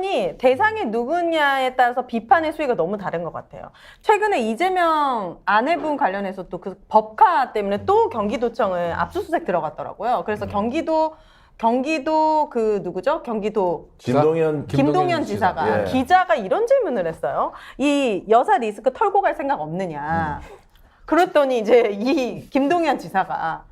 언론이 대상이 누구냐에 따라서 비판의 수위가 너무 다른 것 같아요. 최근에 이재명 아내분 관련해서 또 그 법카 때문에 또 경기도청을 압수수색 들어갔더라고요. 그래서 경기도 그 누구죠? 경기도 김동연 지사가 예. 기자가 이런 질문을 했어요. 이 여사 리스크 털고 갈 생각 없느냐. 그랬더니 이제 이 김동연 지사가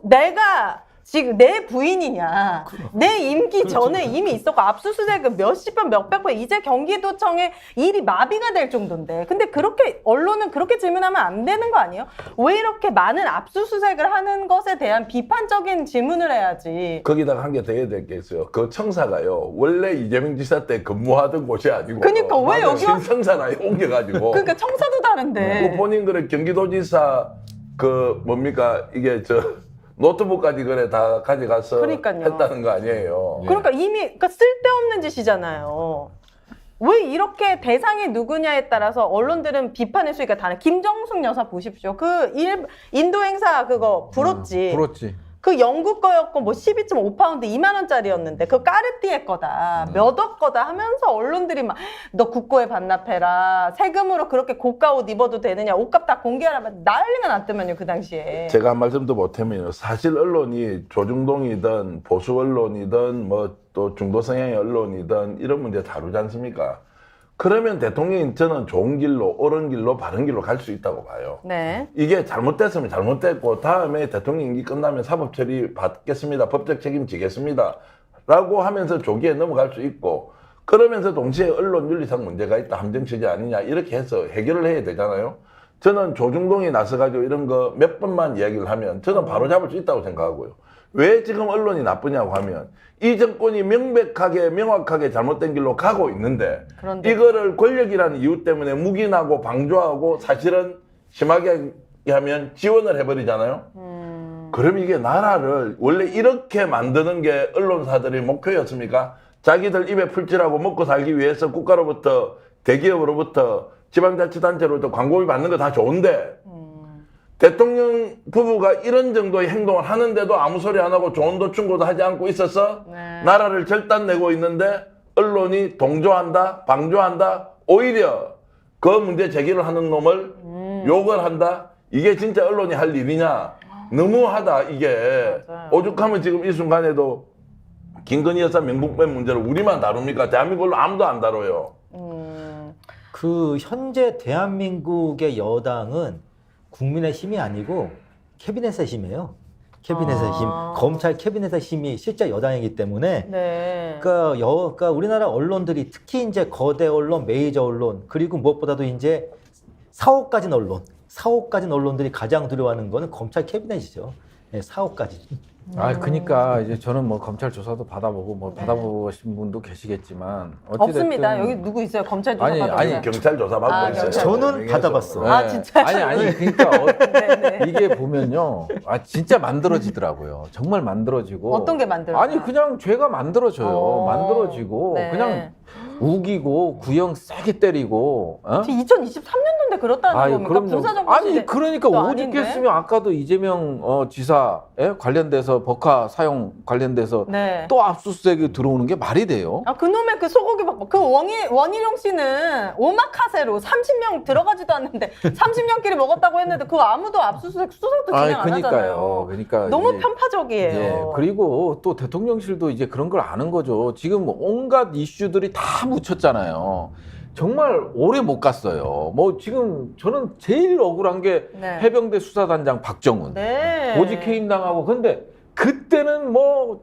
내가 지금 내 부인이냐. 내 임기 전에 이미 있었고 압수수색은 몇십 번, 몇백 번 이제 경기도청의 일이 마비가 될 정도인데. 근데 그렇게 언론은 그렇게 질문하면 안 되는 거 아니에요? 왜 이렇게 많은 압수수색을 하는 것에 대한 비판적인 질문을 해야지. 거기다가 한 개 더 해야 될 게 있어요. 그 청사가요. 원래 이재명 지사 때 근무하던 곳이 아니고 그러니까 왜 여기 신청사나에 옮겨가지고. 그러니까 청사도 다른데. 그 본인들은 경기도지사 그 뭡니까 이게 노트북까지 그래 다 가져가서 그러니까요. 했다는 거 아니에요. 그러니까 이미 그러니까 쓸데없는 짓이잖아요. 왜 이렇게 대상이 누구냐에 따라서 언론들은 비판의 수위가 다른. 김정숙 여사 보십시오. 그 인도 행사 그거 불었지. 불었지. 그 영국 거였고 뭐 12.5파운드 2만 원짜리였는데 그 까르띠에 거다. 몇 억 거다 하면서 언론들이 막 너 국고에 반납해라. 세금으로 그렇게 고가 옷 입어도 되느냐. 옷값 다 공개하라. 난리가 났더만요. 그 당시에. 제가 한 말씀도 못하면요. 사실 언론이 조중동이든 보수 언론이든 뭐 또 중도 성향의 언론이든 이런 문제 다루지 않습니까? 그러면 대통령이 저는 좋은 길로, 옳은 길로, 바른 길로 갈 수 있다고 봐요. 네. 이게 잘못됐으면 잘못됐고 다음에 대통령 임기 끝나면 사법 처리 받겠습니다. 법적 책임 지겠습니다. 라고 하면서 조기에 넘어갈 수 있고 그러면서 동시에 언론 윤리상 문제가 있다. 함정처리 아니냐 이렇게 해서 해결을 해야 되잖아요. 저는 조중동이 나서가지고 이런 거 몇 번만 이야기를 하면 저는 바로 잡을 수 있다고 생각하고요. 왜 지금 언론이 나쁘냐고 하면 이 정권이 명확하게 잘못된 길로 가고 있는데 그런데. 이거를 권력이라는 이유 때문에 묵인하고 방조하고 사실은 심하게 하면 지원을 해버리잖아요. 그럼 이게 나라를 원래 이렇게 만드는 게 언론사들의 목표였습니까? 자기들 입에 풀칠하고 먹고 살기 위해서 국가로부터 대기업으로부터 지방자치단체로부터 광고비 받는 거 다 좋은데 대통령 부부가 이런 정도의 행동을 하는데도 아무 소리 안 하고 좋은 도충고도 하지 않고 있어서 네. 나라를 절단내고 있는데 언론이 동조한다, 방조한다, 오히려 그 문제 제기를 하는 놈을 욕을 한다? 이게 진짜 언론이 할 일이냐? 너무하다 이게. 맞아요. 오죽하면 지금 이 순간에도 김건희 여사 명품백 문제를 우리만 다룹니까? 대한민국으로 아무도 안 다뤄요. 그 현재 대한민국의 여당은 국민의 힘이 아니고 캐비넷의 힘이에요. 캐비넷의 힘, 검찰 캐비넷의 힘이 실제 여당이기 때문에, 네. 그러니까 우리나라 언론들이 특히 이제 거대 언론, 메이저 언론, 그리고 무엇보다도 이제 4억 가진 언론들이 가장 두려워하는 거는 검찰 캐비넷이죠. 네, 4억까지. 그러니까 이제 저는 뭐 검찰 조사도 받아보고 뭐 받아보신 분도 계시겠지만 어찌됐든 없습니다. 여기 누구 있어요? 검찰 조사 아니, 받아보세요. 아니, 경찰 조사 받고 아, 있어요. 경찰. 저는 받아봤어. 네. 아, 진짜요? 아니 그러니까 네네. 이게 보면요, 진짜 만들어지더라고요. 정말 만들어지고. 어떤 게 만들어져요? 아니 그냥 죄가 만들어져요. 만들어지고 네. 그냥 우기고 구형 세게 때리고. 어? 2023년도인데 그렇다는 겁니까? 그럼요. 군사정부 아니 시대 그러니까 또 오죽했으면 아까도 이재명 지사에 관련돼서 법카 사용 관련돼서 네. 또 압수수색이 들어오는 게 말이 돼요? 아, 그놈의 그 소고기 먹고 그 원희룡 씨는 오마카세로 30명 들어가지도 않는데 30명끼리 먹었다고 했는데 그거 아무도 압수수색 수사도 진행 안 하잖아요. 그러니까 너무 이제, 편파적이에요. 예, 그리고 또 대통령실도 이제 그런 걸 아는 거죠. 지금 온갖 이슈들이 다 묻혔잖아요. 정말 오래 못 갔어요. 뭐 지금 저는 제일 억울한 게 네. 해병대 수사단장 박정훈. 네. 보직 해임 당하고. 근데 그때는 뭐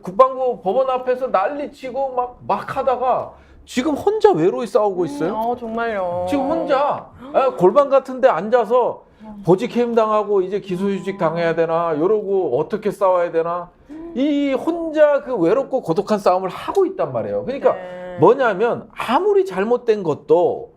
국방부 법원 앞에서 난리치고 막 하다가 지금 혼자 외로이 싸우고 있어요. 정말요. 지금 혼자 골반 같은 데 앉아서 보직 해임 당하고 이제 기소휴직 당해야 되나 이러고 어떻게 싸워야 되나 이 혼자 그 외롭고 고독한 싸움을 하고 있단 말이에요. 그러니까 네. 뭐냐면 아무리 잘못된 것도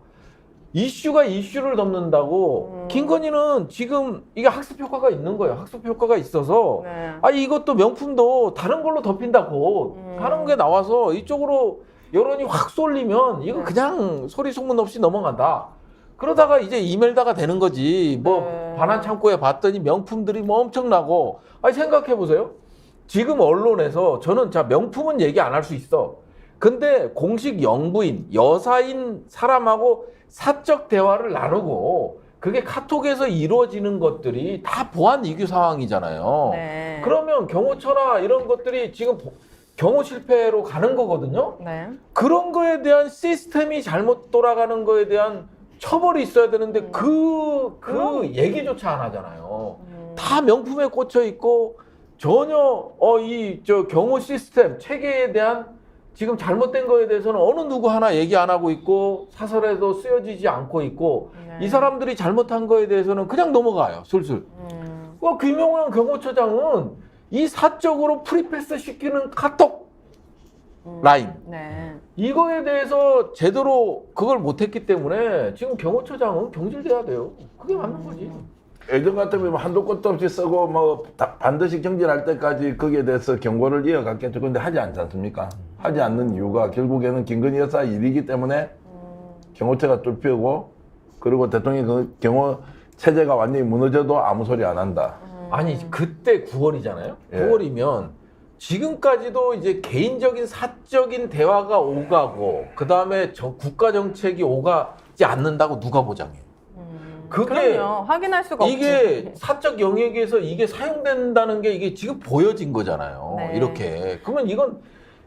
이슈가 이슈를 넘는다고. 김건희는 지금 이게 학습 효과가 있는 거예요. 학습 효과가 있어서 네. 이것도 명품도 다른 걸로 덮인다고 하는 게 나와서 이쪽으로 여론이 확 쏠리면 이거 그냥 소리 소문 없이 넘어간다. 그러다가 이제 이멜다가 되는 거지. 뭐 반환 창고에 봤더니 명품들이 뭐 엄청나고. 생각해 보세요. 지금 언론에서 저는 명품은 얘기 안 할 수 있어. 근데 공식 영부인, 여사인 사람하고 사적 대화를 나누고 그게 카톡에서 이루어지는 것들이 다 보안 위기 상황이잖아요. 네. 그러면 경호처나 이런 것들이 지금 경호 실패로 가는 거거든요. 네. 그런 거에 대한 시스템이 잘못 돌아가는 거에 대한 처벌이 있어야 되는데 그 얘기조차 안 하잖아요. 다 명품에 꽂혀 있고 전혀 경호 시스템 체계에 대한 지금 잘못된 거에 대해서는 어느 누구 하나 얘기 안 하고 있고 사설에도 쓰여지지 않고 있고 네. 이 사람들이 잘못한 거에 대해서는 그냥 넘어가요. 술술. 김용현 경호처장은 이 사적으로 프리패스 시키는 카톡 라인 네. 이거에 대해서 제대로 그걸 못했기 때문에 지금 경호처장은 경질돼야 돼요. 그게 맞는 거지. 예전 같으면 한도 끝도 없이 쓰고 뭐 반드시 경질할 때까지 거기에 대해서 경고를 이어갔겠죠. 근데 하지 않지 않습니까? 하지 않는 이유가 결국에는 김건희 여사 일이기 때문에 경호처가 뚫히고 그리고 대통령이 그 경호 체제가 완전히 무너져도 아무 소리 안 한다. 아니 그때 9월이잖아요. 예. 9월이면 지금까지도 이제 개인적인 사적인 대화가 오가고 그 다음에 국가 정책이 오가지 않는다고 누가 보장해요? 그게 그럼요. 확인할 수가 이게 없지. 사적 영역에서 이게 사용된다는 게 이게 지금 보여진 거잖아요. 네. 이렇게 그러면 이건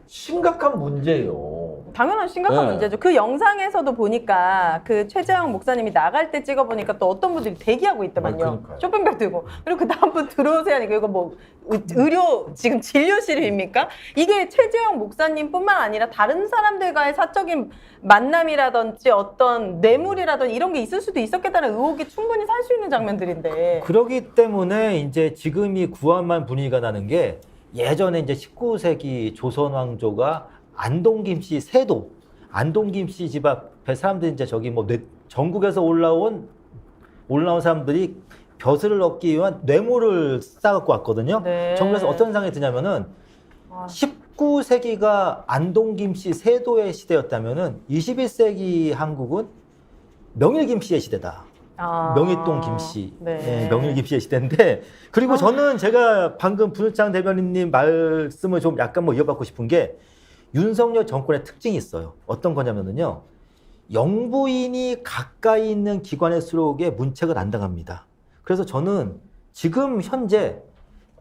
심각한 문제예요. 당연한 심각한 네. 문제죠. 그 영상에서도 보니까 그 최재형 목사님이 나갈 때 찍어보니까 또 어떤 분들이 대기하고 있더만요. 그러니까요. 쇼핑백 들고. 그리고 그 다음 분 들어오세요 하니까 이거 뭐 의료 지금 진료실입니까? 이게 최재형 목사님뿐만 아니라 다른 사람들과의 사적인 만남이라든지 어떤 뇌물이라든지 이런 게 있을 수도 있었겠다는 의혹이 충분히 살 수 있는 장면들인데. 그러기 때문에 이제 지금이 구한말 분위기가 나는 게 예전에 이제 19세기 조선 왕조가 안동김씨 세도, 안동김씨 집 앞에 사람들이 이제 저기 뭐 전국에서 올라온 사람들이 벼슬을 얻기 위한 뇌물을 싸갖고 왔거든요. 네. 전국에서 어떤 상황이 드냐면은 19세기가 안동김씨 세도의 시대였다면은 21세기 한국은 명일김씨의 시대다. 명일동 김씨, 네. 명일김씨의 시대인데 그리고 저는 제가 방금 분우창 대변인님 말씀을 좀 약간 뭐 이어받고 싶은 게 윤석열 정권의 특징이 있어요. 어떤 거냐면은요, 영부인이 가까이 있는 기관일수록에 문책을 안 당합니다. 그래서 저는 지금 현재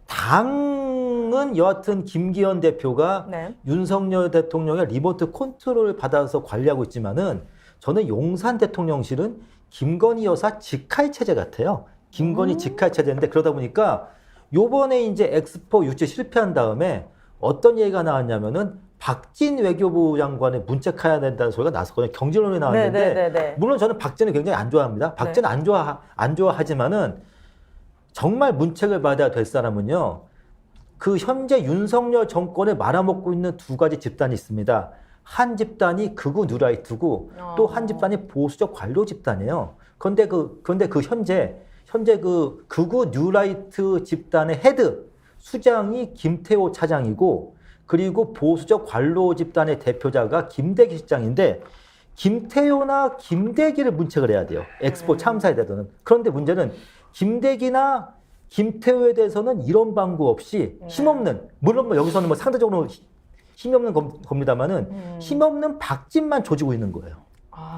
당은 여하튼 김기현 대표가 네. 윤석열 대통령의 리모트 컨트롤을 받아서 관리하고 있지만은 저는 용산 대통령실은 김건희 여사 직할 체제 같아요. 김건희 직할 체제인데 그러다 보니까 요번에 이제 엑스포 유치 실패한 다음에 어떤 얘기가 나왔냐면은 박진 외교부 장관을 문책해야 된다는 소리가 나왔거든요. 경질론이 나왔는데 네. 물론 저는 박진을 굉장히 안 좋아합니다. 박진 안 좋아하지만은 정말 문책을 받아야 될 사람은요. 그 현재 윤석열 정권을 말아먹고 있는 두 가지 집단이 있습니다. 한 집단이 극우 뉴라이트고 또 한 집단이 보수적 관료 집단이에요. 그런데 현재 그 극우 뉴라이트 집단의 헤드 수장이 김태호 차장이고 그리고 보수적 관료 집단의 대표자가 김대기 실장인데 김태호나 김대기를 문책을 해야 돼요. 엑스포 참사에 대해서는. 그런데 문제는 김대기나 김태호에 대해서는 이런 방구 없이 힘없는, 물론 뭐 여기서는 뭐 상대적으로 힘이 없는 겁니다만은 힘없는 박진만 조지고 있는 거예요.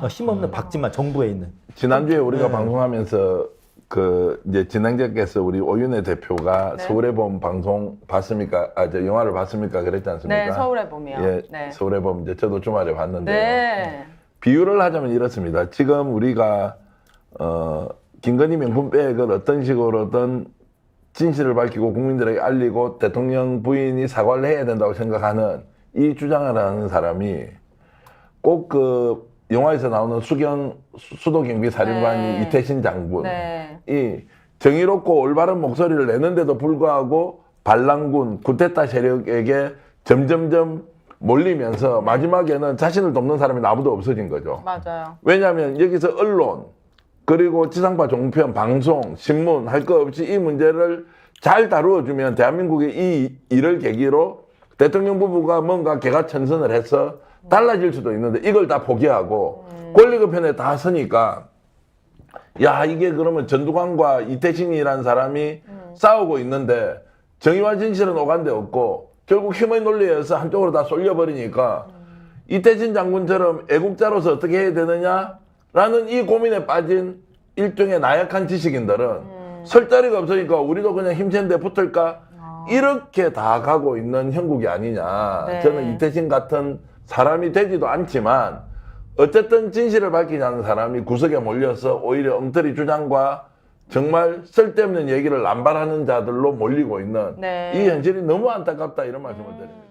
힘없는 박진만 정부에 있는. 지난주에 우리가 방송하면서 그 이제 진행자께서 우리 오윤혜 대표가 네. 서울의 봄 방송 봤습니까? 저 영화를 봤습니까? 그랬지 않습니까? 네, 서울의 봄이요. 예, 네. 서울의 봄 이제 저도 주말에 봤는데요. 네. 비유를 하자면 이렇습니다. 지금 우리가 김건희 명품백을 어떤 식으로든 진실을 밝히고 국민들에게 알리고 대통령 부인이 사과를 해야 된다고 생각하는 이 주장을 하는 사람이 꼭 그 영화에서 나오는 수도경비 사령관이 네. 이태신 장군이 네. 정의롭고 올바른 목소리를 내는데도 불구하고 반란군 쿠데타 세력에게 점점점 몰리면서 마지막에는 자신을 돕는 사람이 아무도 없어진 거죠. 맞아요. 왜냐하면 여기서 언론 그리고 지상파 종편, 방송, 신문 할 거 없이 이 문제를 잘 다루어주면 대한민국이 이 일을 계기로 대통령 부부가 뭔가 개가천선을 해서 달라질 수도 있는데 이걸 다 포기하고 권력의 편에 다 서니까 야 이게 그러면 전두환과 이태신이라는 사람이 싸우고 있는데 정의와 진실은 오간데 없고 결국 힘의 논리에서 한쪽으로 다 쏠려버리니까 이태진 장군처럼 애국자로서 어떻게 해야 되느냐라는 이 고민에 빠진 일종의 나약한 지식인들은 설 자리가 없으니까 우리도 그냥 힘센 데 붙을까? 이렇게 다 가고 있는 형국이 아니냐. 네. 저는 이태진 같은 사람이 되지도 않지만 어쨌든 진실을 밝히지 않는 사람이 구석에 몰려서 오히려 엉터리 주장과 정말 쓸데없는 얘기를 남발하는 자들로 몰리고 있는 네. 이 현실이 너무 안타깝다 이런 말씀을 드립니다.